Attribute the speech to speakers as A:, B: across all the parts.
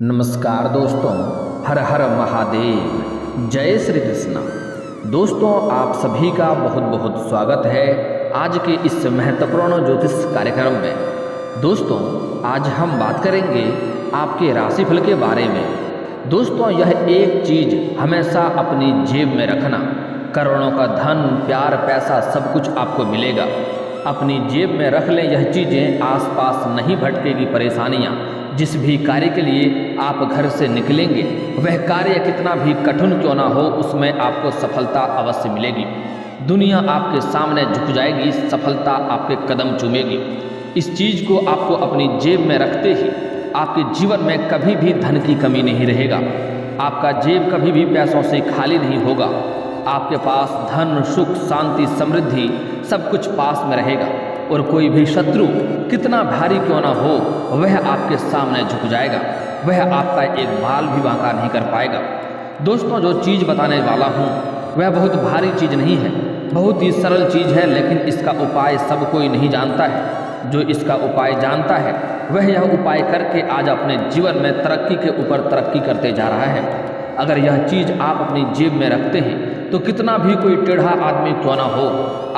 A: नमस्कार दोस्तों, हर हर महादेव, जय श्री कृष्णा। दोस्तों, आप सभी का बहुत बहुत स्वागत है आज के इस महत्वपूर्ण ज्योतिष कार्यक्रम में। दोस्तों, आज हम बात करेंगे आपके राशिफल के बारे में। दोस्तों, यह एक चीज़ हमेशा अपनी जेब में रखना, करोड़ों का धन, प्यार, पैसा सब कुछ आपको मिलेगा। अपनी जेब में रख लें, यह चीज़ें आसपास नहीं भटकेगी परेशानियाँ। जिस भी कार्य के लिए आप घर से निकलेंगे, वह कार्य कितना भी कठिन क्यों ना हो, उसमें आपको सफलता अवश्य मिलेगी। दुनिया आपके सामने झुक जाएगी, सफलता आपके कदम चूमेगी। इस चीज़ को आपको अपनी जेब में रखते ही आपके जीवन में कभी भी धन की कमी नहीं रहेगा। आपका जेब कभी भी पैसों से खाली नहीं होगा। आपके पास धन, सुख, शांति, समृद्धि सब कुछ पास में रहेगा और कोई भी शत्रु कितना भारी क्यों ना हो, वह आपके सामने झुक जाएगा। वह आपका एक बाल भी बांका नहीं कर पाएगा। दोस्तों, जो चीज़ बताने वाला हूँ वह बहुत भारी चीज़ नहीं है, बहुत ही सरल चीज़ है, लेकिन इसका उपाय सब कोई नहीं जानता है। जो इसका उपाय जानता है वह यह उपाय करके आज अपने जीवन में तरक्की के ऊपर तरक्की करते जा रहा है। अगर यह चीज़ आप अपनी जेब में रखते हैं तो कितना भी कोई टेढ़ा आदमी क्यों ना हो,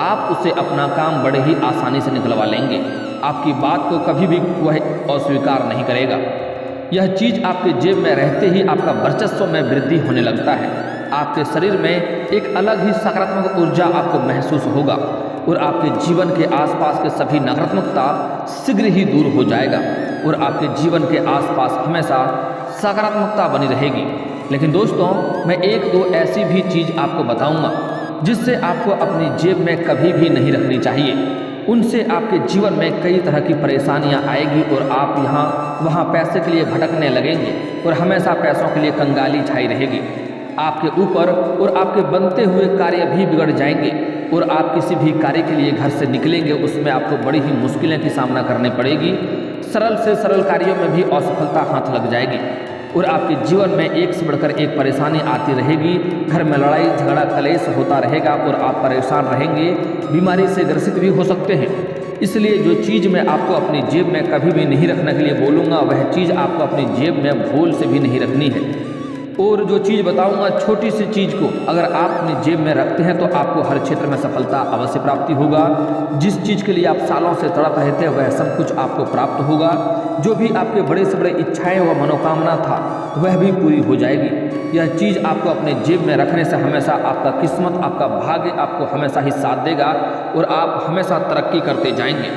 A: आप उसे अपना काम बड़े ही आसानी से निकलवा लेंगे। आपकी बात को कभी भी वह अस्वीकार नहीं करेगा। यह चीज़ आपके जेब में रहते ही आपका वर्चस्व में वृद्धि होने लगता है। आपके शरीर में एक अलग ही सकारात्मक ऊर्जा आपको महसूस होगा और आपके जीवन के आसपास के सभी नकारात्मकता शीघ्र ही दूर हो जाएगा और आपके जीवन के आसपास हमेशा सकारात्मकता बनी रहेगी। लेकिन दोस्तों, मैं एक दो ऐसी भी चीज़ आपको बताऊंगा जिससे आपको अपनी जेब में कभी भी नहीं रखनी चाहिए। उनसे आपके जीवन में कई तरह की परेशानियां आएगी और आप यहाँ वहाँ पैसे के लिए भटकने लगेंगे और हमेशा पैसों के लिए कंगाली छाई रहेगी। आपके ऊपर और आपके बनते हुए कार्य भी बिगड़ जाएंगे और आप किसी भी कार्य के लिए घर से निकलेंगे, उसमें आपको बड़ी ही मुश्किलें की सामना करनी पड़ेगी। सरल से सरल कार्यों में भी असफलता हाथ लग जाएगी और आपके जीवन में एक से बढ़कर एक परेशानी आती रहेगी। घर में लड़ाई झगड़ा कलेश होता रहेगा और आप परेशान रहेंगे, बीमारी से ग्रसित भी हो सकते हैं। इसलिए जो चीज़ मैं आपको अपनी जेब में कभी भी नहीं रखने के लिए बोलूँगा, वह चीज़ आपको अपनी जेब में भूल से भी नहीं रखनी है। और जो चीज़ बताऊंगा, छोटी सी चीज़ को अगर आप अपनी जेब में रखते हैं तो आपको हर क्षेत्र में सफलता अवश्य प्राप्ति होगा। जिस चीज़ के लिए आप सालों से तड़प रहे थे वह सब कुछ आपको प्राप्त होगा। जो भी आपके बड़े से बड़े इच्छाएं व मनोकामना था वह भी पूरी हो जाएगी। यह चीज़ आपको अपने जेब में रखने से हमेशा आपका किस्मत, आपका भाग्य आपको हमेशा ही साथ देगा और आप हमेशा तरक्की करते जाएंगे।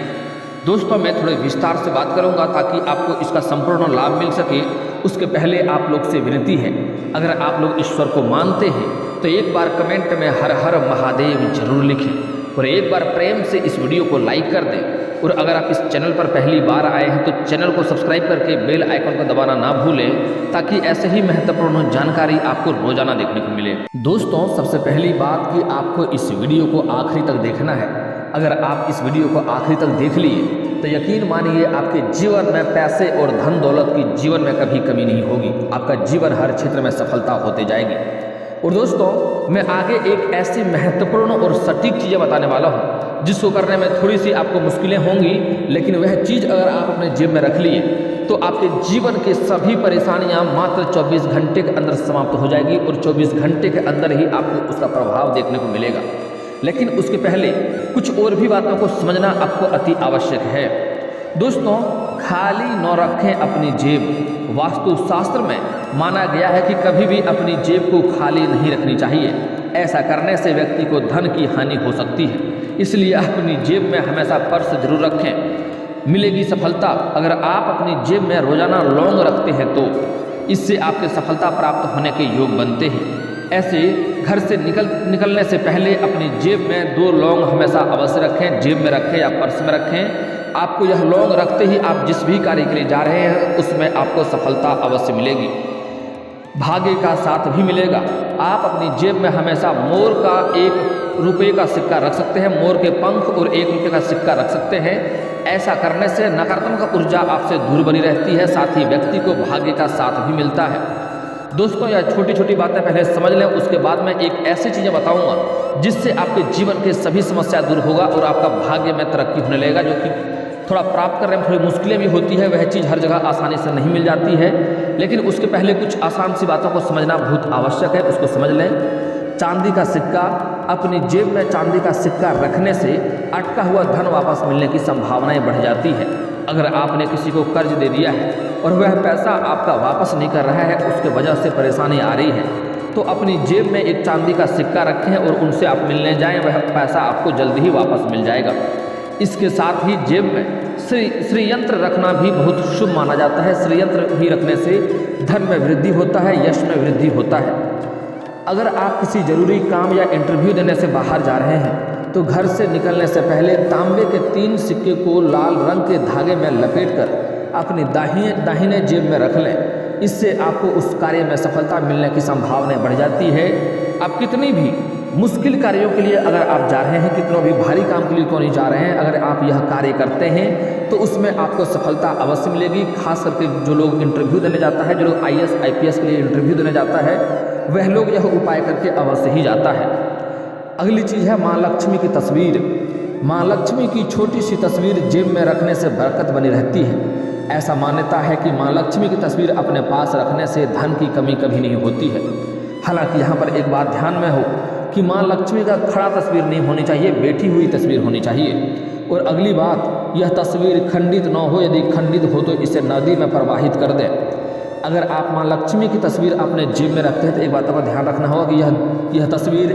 A: दोस्तों, मैं थोड़े विस्तार से बात करूंगा ताकि आपको इसका संपूर्ण लाभ मिल सके। उसके पहले आप लोग से विनती है, अगर आप लोग ईश्वर को मानते हैं तो एक बार कमेंट में हर हर महादेव जरूर लिखें और एक बार प्रेम से इस वीडियो को लाइक कर दें। और अगर आप इस चैनल पर पहली बार आए हैं तो चैनल को सब्सक्राइब करके बेल आइकन को दबाना ना भूलें ताकि ऐसे ही महत्वपूर्ण जानकारी आपको रोजाना देखने को मिले। दोस्तों, सबसे पहली बात कि आपको इस वीडियो को आखिरी तक देखना है। अगर आप इस वीडियो को आखिरी तक देख लिए तो यकीन मानिए आपके जीवन में पैसे और धन दौलत की जीवन में कभी कमी नहीं होगी। आपका जीवन हर क्षेत्र में सफलता होते जाएगी। और दोस्तों, मैं आगे एक ऐसी महत्वपूर्ण और सटीक चीज़ें बताने वाला हूँ जिसको करने में थोड़ी सी आपको मुश्किलें होंगी, लेकिन वह चीज़ अगर आप अपने जेब में रख लिए तो आपके जीवन के सभी परेशानियाँ मात्र 24 घंटे के अंदर समाप्त हो जाएगी और 24 घंटे के अंदर ही आपको उसका प्रभाव देखने को मिलेगा। लेकिन उसके पहले कुछ और भी बातों को समझना आपको अति आवश्यक है। दोस्तों, खाली न रखें अपनी जेब। वास्तुशास्त्र में माना गया है कि कभी भी अपनी जेब को खाली नहीं रखनी चाहिए। ऐसा करने से व्यक्ति को धन की हानि हो सकती है। इसलिए अपनी जेब में हमेशा पर्स जरूर रखें, मिलेगी सफलता। अगर आप अपनी जेब में रोजाना लौंग रखते हैं तो इससे आपके सफलता प्राप्त होने के योग बनते हैं। ऐसे घर से निकलने से पहले अपनी जेब में 2 लौंग हमेशा अवश्य रखें, जेब में रखें या पर्स में रखें। आपको यह लौंग रखते ही आप जिस भी कार्य के लिए जा रहे हैं उसमें आपको सफलता अवश्य मिलेगी, भाग्य का साथ भी मिलेगा। आप अपनी जेब में हमेशा मोर का 1 रुपये का सिक्का रख सकते हैं, मोर के पंख और 1 रुपये का सिक्का रख सकते हैं। ऐसा करने से नकारात्मक ऊर्जा आपसे दूर बनी रहती है, साथ ही व्यक्ति को भाग्य का साथ भी मिलता है। दोस्तों, यह छोटी छोटी बातें पहले समझ लें, उसके बाद मैं एक ऐसी चीज़ें बताऊंगा जिससे आपके जीवन के सभी समस्या दूर होगा और आपका भाग्य में तरक्की होने लगेगा। जो कि थोड़ा प्राप्त करने में थोड़ी मुश्किलें भी होती है, वह चीज़ हर जगह आसानी से नहीं मिल जाती है। लेकिन उसके पहले कुछ आसान सी बातों को समझना बहुत आवश्यक है, उसको समझ लें। चांदी का सिक्का, अपनी जेब में चांदी का सिक्का रखने से अटका हुआ धन वापस मिलने की संभावनाएं बढ़ जाती है। अगर आपने किसी को कर्ज दे दिया है और वह पैसा आपका वापस नहीं कर रहा है, उसके वजह से परेशानी आ रही है, तो अपनी जेब में एक चांदी का सिक्का रखें और उनसे आप मिलने जाएं, वह पैसा आपको जल्द ही वापस मिल जाएगा। इसके साथ ही जेब में श्रीयंत्र रखना भी बहुत शुभ माना जाता है। श्रीयंत्र भी रखने से धन में वृद्धि होता है, यश में वृद्धि होता है। अगर आप किसी जरूरी काम या इंटरव्यू देने से बाहर जा रहे हैं तो घर से निकलने से पहले तांबे के 3 सिक्के को लाल रंग के धागे में लपेटकर अपनी दाहिने जेब में रख लें। इससे आपको उस कार्य में सफलता मिलने की संभावनाएं बढ़ जाती है। आप कितनी भी मुश्किल कार्यों के लिए अगर आप जा रहे हैं, कितनों भी भारी काम के लिए तो नहीं जा रहे हैं, अगर आप यह कार्य करते हैं तो उसमें आपको सफलता अवश्य मिलेगी। खास करके जो लोग इंटरव्यू देने जाता है, जो लोग IAS IPS के लिए इंटरव्यू देने जाता है, वह लोग यह उपाय करके अवश्य ही जाता है। अगली चीज़ है माँ लक्ष्मी की तस्वीर। माँ लक्ष्मी की छोटी सी तस्वीर जेब में रखने से बरकत बनी रहती है। ऐसा मान्यता है कि माँ लक्ष्मी की तस्वीर अपने पास रखने से धन की कमी कभी नहीं होती है। हालांकि यहाँ पर एक बात ध्यान में हो कि माँ लक्ष्मी का खड़ा तस्वीर नहीं होनी चाहिए, बैठी हुई तस्वीर होनी चाहिए। और अगली बात, यह तस्वीर खंडित न हो, यदि खंडित हो तो इसे नदी में प्रवाहित कर दें। अगर आप माँ लक्ष्मी की तस्वीर अपने जेब में रखते हैं तो एक बात का ध्यान रखना होगा कि यह तस्वीर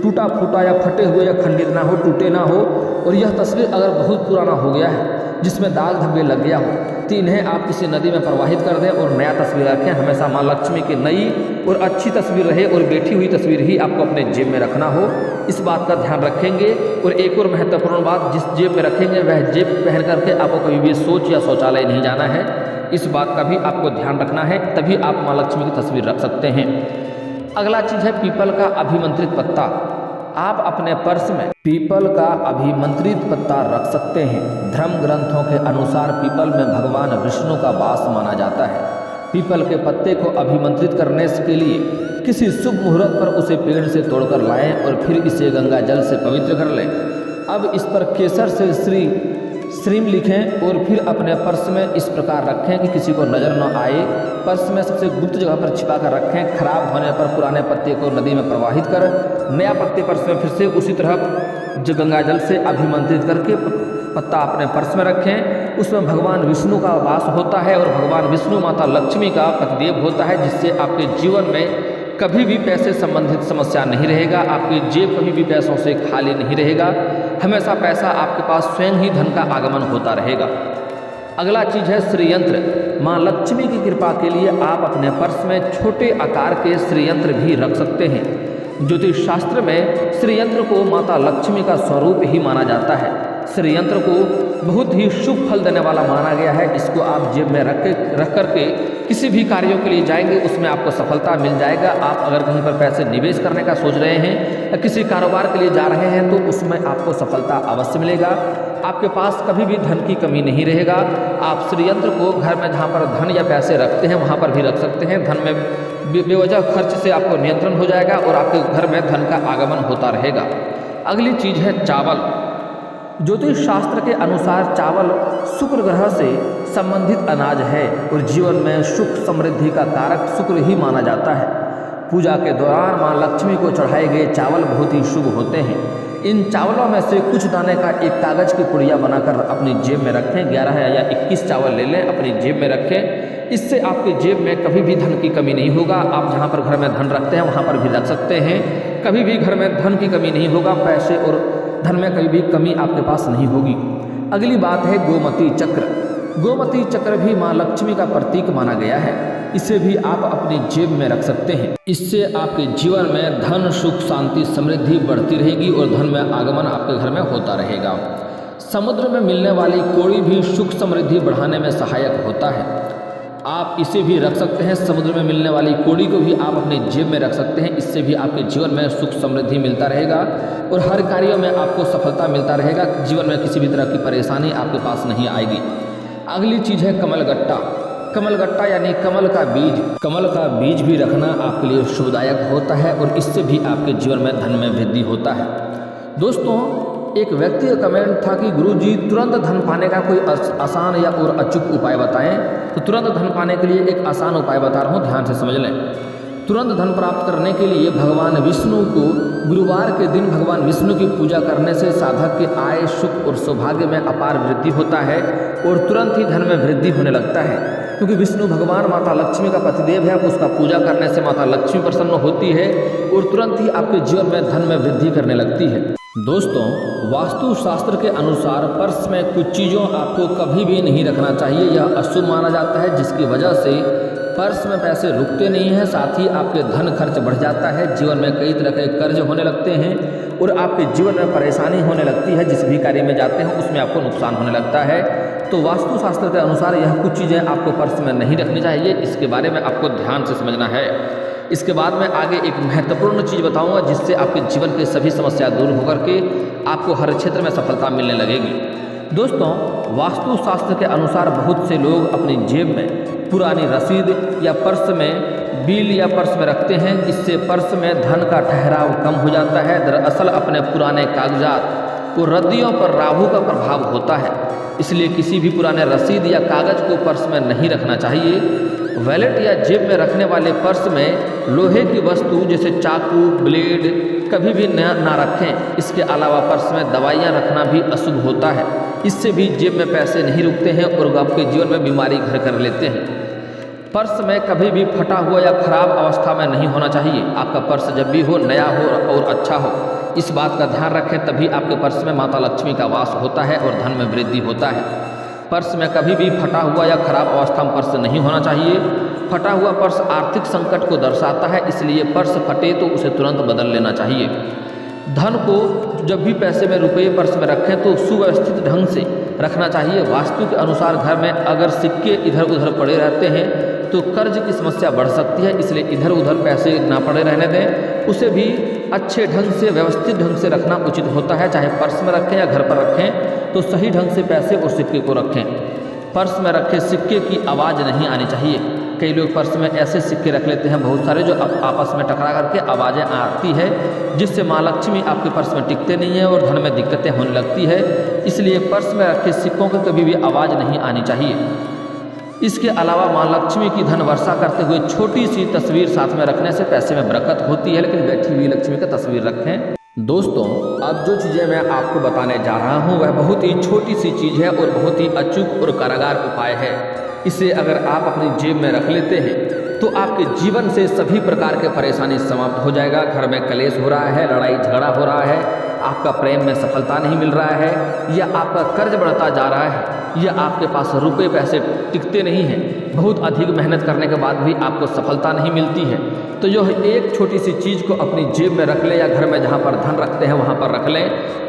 A: टूटा फूटा या फटे हुए या खंडित ना हो, टूटे ना हो। और यह तस्वीर अगर बहुत पुराना हो गया है, जिसमें दाग धब्बे लग गया हो, तो इन्हें आप किसी नदी में प्रवाहित कर दें और नया तस्वीर रखें। हमेशा माँ लक्ष्मी की नई और अच्छी तस्वीर रहे और बैठी हुई तस्वीर ही आपको अपने जेब में रखना हो, इस बात का ध्यान रखेंगे। और एक और महत्वपूर्ण बात, जिस जेब में रखेंगे वह जेब पहन करके आपको कभी भी शौच या शौचालय नहीं जाना है, इस बात का भी आपको ध्यान रखना है, तभी आप माँ लक्ष्मी की तस्वीर रख सकते हैं। अगला चीज़ है पीपल का अभिमंत्रित पत्ता। आप अपने पर्स में पीपल का अभिमंत्रित पत्ता रख सकते हैं। धर्म ग्रंथों के अनुसार पीपल में भगवान विष्णु का वास माना जाता है। पीपल के पत्ते को अभिमंत्रित करने के लिए किसी शुभ मुहूर्त पर उसे पेड़ से तोड़कर लाएं और फिर इसे गंगा जल से पवित्र कर लें। अब इस पर केसर से श्रीम लिखें और फिर अपने पर्स में इस प्रकार रखें कि किसी को नज़र न आए। पर्स में सबसे गुप्त जगह पर छिपा कर रखें। खराब होने पर पुराने पत्ते को नदी में प्रवाहित कर नया पत्ते पर्स में फिर से उसी तरह गंगा जल से अभिमंत्रित करके पत्ता अपने पर्स में रखें। उसमें भगवान विष्णु का वास होता है और भगवान विष्णु माता लक्ष्मी का पतिदेव होता है, जिससे आपके जीवन में कभी भी पैसे संबंधित समस्या नहीं रहेगा। आपकी जेब कभी भी पैसों से खाली नहीं रहेगा। हमेशा पैसा आपके पास स्वयं ही धन का आगमन होता रहेगा। अगला चीज़ है श्रीयंत्र। माँ लक्ष्मी की कृपा के लिए आप अपने पर्स में छोटे आकार के श्रीयंत्र भी रख सकते हैं। ज्योतिष शास्त्र में श्रीयंत्र को माता लक्ष्मी का स्वरूप ही माना जाता है। श्रीयंत्र को बहुत ही शुभ फल देने वाला माना गया है। इसको आप जेब में रख करके किसी भी कार्यों के लिए जाएंगे, उसमें आपको सफलता मिल जाएगा। आप अगर कहीं पर पैसे निवेश करने का सोच रहे हैं या किसी कारोबार के लिए जा रहे हैं तो उसमें आपको सफलता अवश्य मिलेगा। आपके पास कभी भी धन की कमी नहीं रहेगा। आप श्रीयंत्र को घर में जहाँ पर धन या पैसे रखते हैं वहाँ पर भी रख सकते हैं। धन में बेवजह खर्च से आपको नियंत्रण हो जाएगा और आपके घर में धन का आगमन होता रहेगा। अगली चीज़ है चावल। ज्योतिष शास्त्र के अनुसार चावल शुक्र ग्रह से संबंधित अनाज है और जीवन में सुख समृद्धि का कारक शुक्र ही माना जाता है। पूजा के दौरान माँ लक्ष्मी को चढ़ाए गए चावल बहुत ही शुभ होते हैं। इन चावलों में से कुछ दाने का एक कागज की पुड़िया बनाकर अपनी जेब में रखें। 11 या 21 चावल ले लें, अपनी जेब में रखें। इससे आपकी जेब में कभी भी धन की कमी नहीं होगा। आप जहाँ पर घर में धन रखते हैं वहाँ पर भी रख सकते हैं। कभी भी घर में धन की कमी नहीं होगा। पैसे और धन में कभी भी कमी आपके पास नहीं होगी। अगली बात है गोमती चक्र। गोमती चक्र भी माँ लक्ष्मी का प्रतीक माना गया है। इसे भी आप अपनी जेब में रख सकते हैं। इससे आपके जीवन में धन, सुख, शांति, समृद्धि बढ़ती रहेगी और धन में आगमन आपके घर में होता रहेगा। समुद्र में मिलने वाली कोड़ी भी सुख समृद्धि बढ़ाने में सहायक होता है। आप इसे भी रख सकते हैं। समुद्र में मिलने वाली कोड़ी को भी आप अपने जेब में रख सकते हैं। इससे भी आपके जीवन में सुख समृद्धि मिलता रहेगा और हर कार्य में आपको सफलता मिलता रहेगा। जीवन में किसी भी तरह की परेशानी आपके पास नहीं आएगी। अगली चीज़ है कमलगट्टा। कमलगट्टा यानी कमल का बीज। कमल का बीज भी रखना आपके लिए शुभदायक होता है और इससे भी आपके जीवन में धन में वृद्धि होता है। दोस्तों, एक व्यक्ति का कमेंट था कि गुरुजी तुरंत धन पाने का कोई आसान या और अचूक उपाय बताएं। तो तुरंत धन पाने के लिए एक आसान उपाय बता रहा हूँ, ध्यान से समझ लें। तुरंत धन प्राप्त करने के लिए भगवान विष्णु को गुरुवार के दिन भगवान विष्णु की पूजा करने से साधक के आय, सुख और सौभाग्य में अपार वृद्धि होता है और तुरंत ही धन में वृद्धि होने लगता है। क्योंकि विष्णु भगवान माता लक्ष्मी का पतिदेव है, उसका पूजा करने से माता लक्ष्मी प्रसन्न होती है और तुरंत ही आपके जीवन में धन में वृद्धि करने लगती है। दोस्तों, वास्तु शास्त्र के अनुसार पर्स में कुछ चीज़ों आपको कभी भी नहीं रखना चाहिए। यह अशुभ माना जाता है, जिसकी वजह से पर्स में पैसे रुकते नहीं हैं, साथ ही आपके धन खर्च बढ़ जाता है। जीवन में कई तरह के कर्ज होने लगते हैं और आपके जीवन में परेशानी होने लगती है। जिस भी कार्य में जाते हैं उसमें आपको नुकसान होने लगता है। तो वास्तु शास्त्र के अनुसार यह कुछ चीज़ें आपको पर्स में नहीं रखनी चाहिए। इसके बारे में आपको ध्यान से समझना है। इसके बाद मैं आगे एक महत्वपूर्ण चीज़ बताऊंगा, जिससे आपके जीवन की सभी समस्या दूर होकर के आपको हर क्षेत्र में सफलता मिलने लगेगी। दोस्तों, वास्तु शास्त्र के अनुसार बहुत से लोग अपनी जेब में पुरानी रसीद या पर्स में बिल या पर्स में रखते हैं। इससे पर्स में धन का ठहराव कम हो जाता है। दरअसल अपने पुराने कागजात और रद्दियों पर राहु का प्रभाव होता है, इसलिए किसी भी पुराने रसीद या कागज को पर्स में नहीं रखना चाहिए। वैलेट या जेब में रखने वाले पर्स में लोहे की वस्तु जैसे चाकू, ब्लेड कभी भी ना रखें। इसके अलावा पर्स में दवाइयाँ रखना भी अशुभ होता है। इससे भी जेब में पैसे नहीं रुकते हैं और आपके जीवन में बीमारी घर कर लेते हैं। पर्स में कभी भी फटा हुआ या खराब अवस्था में नहीं होना चाहिए। आपका पर्स जब भी हो, नया हो और अच्छा हो, इस बात का ध्यान रखें, तभी आपके पर्स में माता लक्ष्मी का वास होता है और धन में वृद्धि होता है। पर्स में कभी भी फटा हुआ या खराब अवस्था में पर्स नहीं होना चाहिए। फटा हुआ पर्स आर्थिक संकट को दर्शाता है, इसलिए पर्स फटे तो उसे तुरंत बदल लेना चाहिए। धन को जब भी पैसे में रुपये पर्स में रखें तो सुव्यवस्थित ढंग से रखना चाहिए। वास्तु के अनुसार घर में अगर सिक्के इधर उधर पड़े रहते हैं तो कर्ज की समस्या बढ़ सकती है, इसलिए इधर उधर पैसे ना पड़े रहने दें। उसे भी अच्छे ढंग से व्यवस्थित ढंग से रखना उचित होता है। चाहे पर्स में रखें या घर पर रखें तो सही ढंग से पैसे और सिक्के को रखें। पर्स में रखे सिक्के की आवाज़ नहीं आनी चाहिए। कई लोग पर्स में ऐसे सिक्के रख लेते हैं बहुत सारे, जो आपस में टकरा करके आवाज़ें आती है, जिससे माँ लक्ष्मी आपके पर्स में टिकते नहीं है और धन में दिक्कतें होने लगती है। इसलिए पर्स में रखे सिक्कों की कभी भी आवाज़ नहीं आनी चाहिए। इसके अलावा माँ लक्ष्मी की धन वर्षा करते हुए छोटी सी तस्वीर साथ में रखने से पैसे में बरकत होती है, लेकिन बैठी हुई लक्ष्मी का तस्वीर रखें। दोस्तों, अब जो चीज़ें मैं आपको बताने जा रहा हूँ वह बहुत ही छोटी सी चीज़ है और बहुत ही अचूक और कारगर उपाय है। इसे अगर आप अपनी जेब में रख लेते हैं तो आपके जीवन से सभी प्रकार के परेशानी समाप्त हो जाएगा। घर में कलेश हो रहा है, लड़ाई झगड़ा हो रहा है, आपका प्रेम में सफलता नहीं मिल रहा है, या आपका कर्ज बढ़ता जा रहा है, या आपके पास रुपए पैसे टिकते नहीं हैं, बहुत अधिक मेहनत करने के बाद भी आपको सफलता नहीं मिलती है, तो यह एक छोटी सी चीज़ को अपनी जेब में रख लें या घर में जहाँ पर धन रखते हैं वहाँ पर रख लें।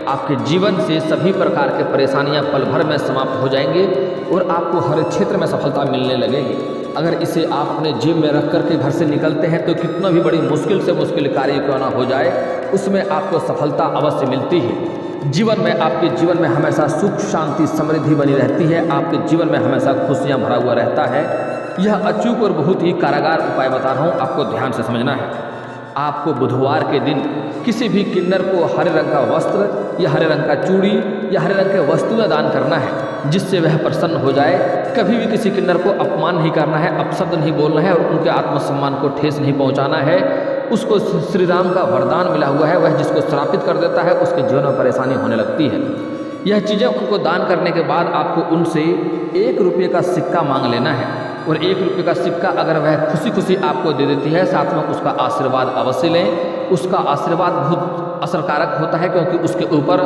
A: आपके जीवन से सभी प्रकार के परेशानियाँ पल भर में समाप्त हो जाएंगे और आपको हर क्षेत्र में सफलता मिलने लगेगी। अगर इसे आप अपने जेब में रख करके घर से निकलते हैं तो कितना भी बड़ी मुश्किल से मुश्किल कार्य क्यों ना हो जाए, उसमें आपको सफलता अवश्य मिलती है। जीवन में आपके जीवन में हमेशा सुख, शांति, समृद्धि बनी रहती है। आपके जीवन में हमेशा खुशियाँ भरा हुआ रहता है। यह अचूक और बहुत ही कारगर उपाय बता रहा हूँ, आपको ध्यान से समझना है। आपको बुधवार के दिन किसी भी किन्नर को हरे रंग का वस्त्र या हरे रंग का चूड़ी या हरे रंग के वस्तुएं दान करना है, जिससे वह प्रसन्न हो जाए। कभी भी किसी किन्नर को अपमान नहीं करना है, अपशब्द नहीं बोलना है और उनके आत्मसम्मान को ठेस नहीं पहुंचाना है। उसको श्री राम का वरदान मिला हुआ है, वह जिसको श्रापित कर देता है उसके जीवन में परेशानी होने लगती है। यह चीज़ें उनको दान करने के बाद आपको उनसे 1 रुपये का सिक्का मांग लेना है और 1 रुपये का सिक्का अगर वह खुशी खुशी आपको दे देती है, साथ में उसका आशीर्वाद अवश्य लें। उसका आशीर्वाद बहुत असरकारक होता है क्योंकि उसके ऊपर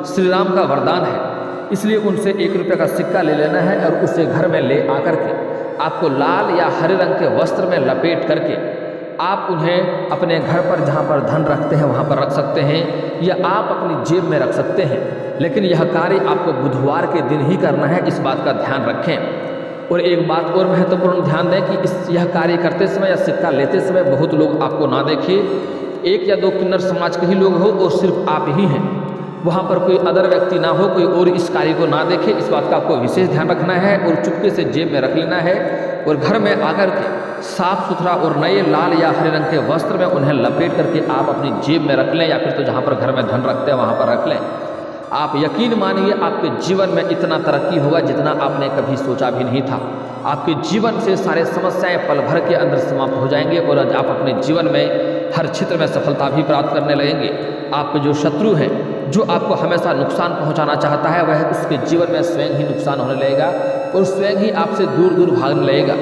A: श्री राम का वरदान है। इसलिए उनसे 1 रुपये का सिक्का ले लेना है और उसे घर में ले आकर के आपको लाल या हरे रंग के वस्त्र में लपेट करके आप उन्हें अपने घर पर जहाँ पर धन रखते हैं वहाँ पर रख सकते हैं या आप अपनी जेब में रख सकते हैं। लेकिन यह कार्य आपको बुधवार के दिन ही करना है, इस बात का ध्यान रखें। और एक बात और महत्वपूर्ण ध्यान दें कि यह कार्य करते समय या सिक्का लेते समय बहुत लोग आपको ना देखें। 1 या 2 किन्नर समाज के ही लोग हो और सिर्फ आप ही हैं, वहाँ पर कोई अदर व्यक्ति ना हो, कोई और इस कार्य को ना देखे। इस बात का आपको विशेष ध्यान रखना है और चुपके से जेब में रख लेना है और घर में आकर के साफ सुथरा और नए लाल या हरे रंग के वस्त्र में उन्हें लपेट करके आप अपनी जेब में रख लें या फिर तो जहाँ पर घर में धन रखते हैं वहाँ पर रख लें। आप यकीन मानिए आपके जीवन में इतना तरक्की होगा जितना आपने कभी सोचा भी नहीं था। आपके जीवन से सारे समस्याएं पल भर के अंदर समाप्त हो जाएंगे और आज आप अपने जीवन में हर क्षेत्र में सफलता भी प्राप्त करने लगेंगे। आपके जो शत्रु है, जो आपको हमेशा नुकसान पहुंचाना चाहता है, वह उसके जीवन में स्वयं ही नुकसान होने लगेगा और स्वयं ही आपसे दूर दूर भागने लगेगा।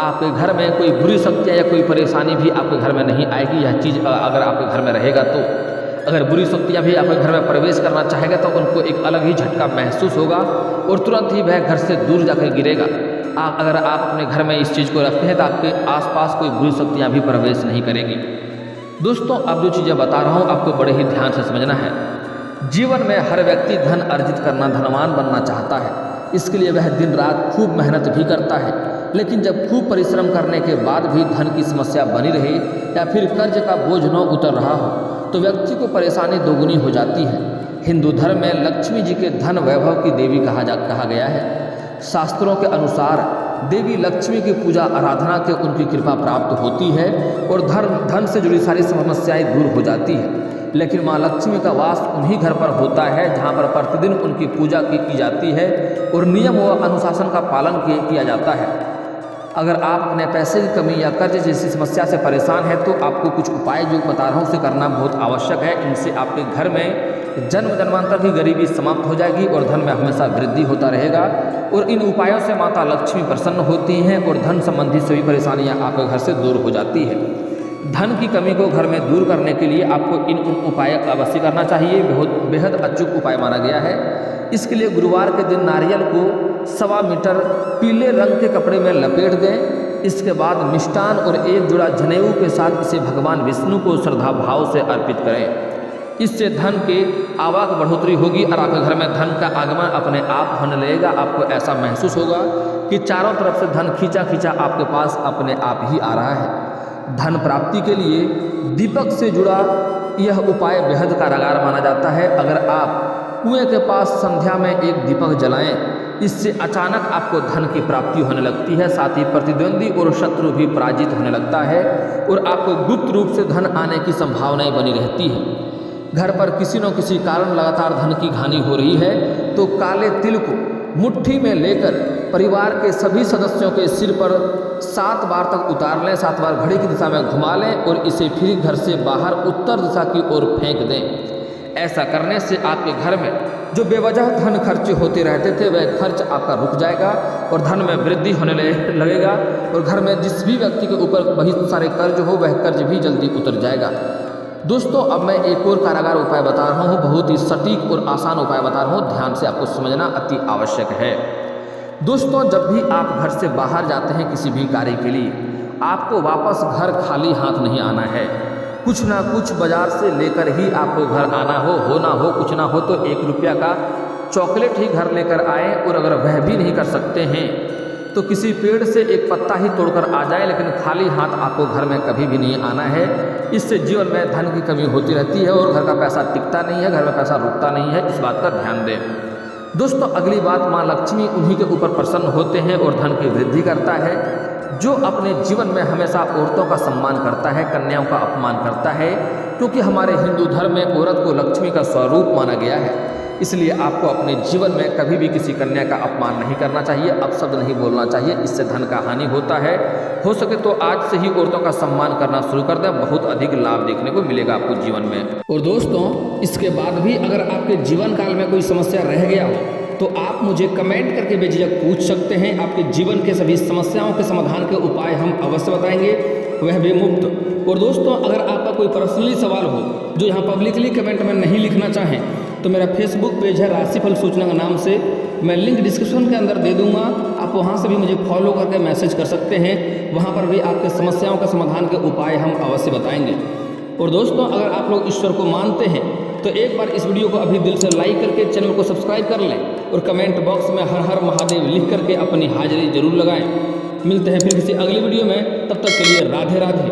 A: आपके घर में कोई बुरी शक्तियाँ या कोई परेशानी भी आपके घर में नहीं आएगी। यह चीज़ अगर आपके घर में रहेगा तो अगर बुरी शक्तियाँ भी आपके घर में प्रवेश करना चाहेगा तो उनको एक अलग ही झटका महसूस होगा और तुरंत ही वह घर से दूर जाकर गिरेगा। अगर आप अपने घर में इस चीज़ को रखते हैं तो आपके आसपास कोई बुरी शक्तियाँ भी प्रवेश नहीं करेगी। दोस्तों, अब जो चीज़ें बता रहा हूँ आपको बड़े ही ध्यान से समझना है। जीवन में हर व्यक्ति धन अर्जित करना, धनवान बनना चाहता है। इसके लिए वह दिन रात खूब मेहनत भी करता है, लेकिन जब खूब परिश्रम करने के बाद भी धन की समस्या बनी रहे या फिर कर्ज का बोझ न उतर रहा हो तो व्यक्ति को परेशानी दोगुनी हो जाती है। हिंदू धर्म में लक्ष्मी जी के धन वैभव की देवी कहा गया है। शास्त्रों के अनुसार देवी लक्ष्मी की पूजा आराधना के उनकी कृपा प्राप्त होती है और धन से जुड़ी सारी समस्याएं दूर हो जाती है। लेकिन माँ लक्ष्मी का वास उन्हीं घर पर होता है जहाँ पर प्रतिदिन उनकी पूजा की जाती है और नियम व अनुशासन का पालन किया जाता है। अगर आप अपने पैसे की कमी या कर्ज जैसी समस्या से परेशान हैं तो आपको कुछ उपाय जो बता रहा हूँ उसे करना बहुत आवश्यक है। इनसे आपके घर में जन्म जन्मांतर की गरीबी समाप्त हो जाएगी और धन में हमेशा वृद्धि होता रहेगा। और इन उपायों से माता लक्ष्मी प्रसन्न होती हैं और धन संबंधी सभी परेशानियाँ आपके घर से दूर हो जाती है। धन की कमी को घर में दूर करने के लिए आपको इन उपाय अवश्य करना चाहिए। बेहद अचूक उपाय माना गया है। इसके लिए गुरुवार के दिन नारियल को 1.25 मीटर पीले रंग के कपड़े में लपेट दें। इसके बाद मिष्टान और एक जोड़ा जनेऊ के साथ इसे भगवान विष्णु को श्रद्धा भाव से अर्पित करें। इससे धन के आवाक बढ़ोतरी होगी और आपके घर में धन का आगमन अपने आप होने लगेगा। आपको ऐसा महसूस होगा कि चारों तरफ से धन खींचा खींचा आपके पास अपने आप ही आ रहा है। धन प्राप्ति के लिए दीपक से जुड़ा यह उपाय बेहद कारगर माना जाता है। अगर आप कुएं के पास संध्या में एक दीपक जलाएं, इससे अचानक आपको धन की प्राप्ति होने लगती है। साथ ही प्रतिद्वंदी और शत्रु भी पराजित होने लगता है और आपको गुप्त रूप से धन आने की संभावनाएं बनी रहती है। घर पर किसी न किसी कारण लगातार धन की हानि हो रही है तो काले तिल को मुट्ठी में लेकर परिवार के सभी सदस्यों के सिर पर 7 बार तक उतार लें, 7 बार घड़ी की दिशा में घुमा लें और इसे फिर घर से बाहर उत्तर दिशा की ओर फेंक दें। ऐसा करने से आपके घर में जो बेवजह धन खर्च होते रहते थे वह खर्च आपका रुक जाएगा और धन में वृद्धि होने लगेगा और घर में जिस भी व्यक्ति के ऊपर बहुत सारे कर्ज हो वह कर्ज भी जल्दी उतर जाएगा। दोस्तों, अब मैं एक और कारगर उपाय बता रहा हूँ। बहुत ही सटीक और आसान उपाय बता रहा हूँ, ध्यान से आपको समझना अति आवश्यक है। दोस्तों, जब भी आप घर से बाहर जाते हैं किसी भी कार्य के लिए, आपको वापस घर खाली हाथ नहीं आना है। कुछ ना कुछ बाजार से लेकर ही आपको घर आना हो ना हो, कुछ ना हो तो 1 रुपया का चॉकलेट ही घर लेकर आए और अगर वह भी नहीं कर सकते हैं तो किसी पेड़ से एक पत्ता ही तोड़कर आ जाए, लेकिन खाली हाथ आपको घर में कभी भी नहीं आना है। इससे जीवन में धन की कमी होती रहती है और घर का पैसा टिकता नहीं है, घर में पैसा रुकता नहीं है। इस बात का ध्यान दें। दोस्तों, अगली बात, माँ लक्ष्मी उन्हीं के ऊपर प्रसन्न होते हैं और धन की वृद्धि करता है जो अपने जीवन में हमेशा औरतों का सम्मान करता है, कन्याओं का अपमान करता है, क्योंकि हमारे हिंदू धर्म में औरत को लक्ष्मी का स्वरूप माना गया है। इसलिए आपको अपने जीवन में कभी भी किसी कन्या का अपमान नहीं करना चाहिए, अपशब्द नहीं बोलना चाहिए, इससे धन का हानि होता है। हो सके तो आज से ही औरतों का सम्मान करना शुरू कर दें, बहुत अधिक लाभ देखने को मिलेगा आपको जीवन में। और दोस्तों, इसके बाद भी अगर आपके जीवन काल में कोई समस्या रह गया हो तो आप मुझे कमेंट करके बेझिझक पूछ सकते हैं। आपके जीवन के सभी समस्याओं के समाधान के उपाय हम अवश्य बताएंगे, वह भी मुफ्त। और दोस्तों, अगर आपका कोई पर्सनली सवाल हो जो यहाँ पब्लिकली कमेंट में नहीं लिखना चाहें तो मेरा फेसबुक पेज है राशिफल सूचना के नाम से, मैं लिंक डिस्क्रिप्शन के अंदर दे दूंगा। आप वहां से भी मुझे फॉलो करके मैसेज कर सकते हैं। वहां पर भी आपके समस्याओं का समाधान के उपाय हम अवश्य बताएंगे। और दोस्तों, अगर आप लोग ईश्वर को मानते हैं तो एक बार इस वीडियो को अभी दिल से लाइक करके चैनल को सब्सक्राइब कर लें और कमेंट बॉक्स में हर हर महादेव लिख करके अपनी हाजिरी जरूर लगाएं। मिलते हैं फिर किसी अगली वीडियो में, तब तक के लिए राधे राधे।